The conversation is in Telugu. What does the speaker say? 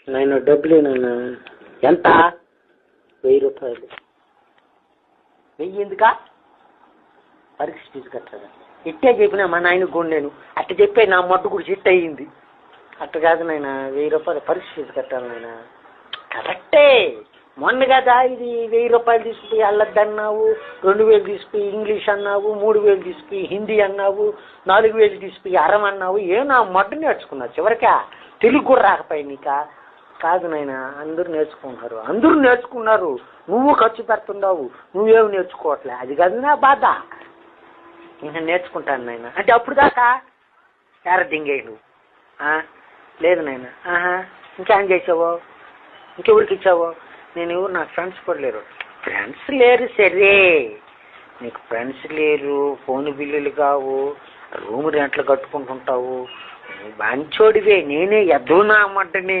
నేను డబ్బులేనన్నా. ఎంత? 1000 రూపాయలు. 1000 ఎందుకా? పరీక్ష ఫీజు కట్టాలి. ఇట్టే చెప్పినా మా నాయనకు కూడా నేను అట్ట చెప్పే నా మట్టు కూడా చెట్టు అయ్యింది. అట్ట కాదు నాయన, 1000 రూపాయలు పరీక్ష ఫీజు కట్టాలి నాయన. కరెక్టే. మొన్న కదా ఇది 1000 రూపాయలు తీసుకుపోయి వెళ్ళొద్దన్నావు, 2000 తీసుకుపోయి ఇంగ్లీష్ అన్నావు, 3000 తీసుకుపోయి హిందీ అన్నావు, 4000 తీసుకుపోయి అరం అన్నావు. నా మట్టు నేర్చుకున్నావు చివరికా? తెలుగు కూడా రాకపోయి నీకా? కాదు నాయన, అందరూ నేర్చుకుంటారు. అందరూ నేర్చుకున్నారు, నువ్వు ఖర్చు పెడుతున్నావు, నువ్వేమి నేర్చుకోవట్లే. అది కాదు నా బాధ. ఇంకా నేర్చుకుంటాను నాయన. అంటే అప్పుడు దాకా ఎర్రదింగేడు. లేదు నాయన. ఇంకేం చేసావో? ఇంకెవరికి ఇచ్చావో? నేను ఎవరు, నాకు ఫ్రెండ్స్ కూడా లేరు. ఫ్రెండ్స్ లేరు సరే, నీకు ఫ్రెండ్స్ లేరు, ఫోన్ బిల్లులు కావు, రూమ్ రెంట్లు కట్టుకుంటుంటావు. మంచోడివే. నేనే ఎద్దు నా మడ్డని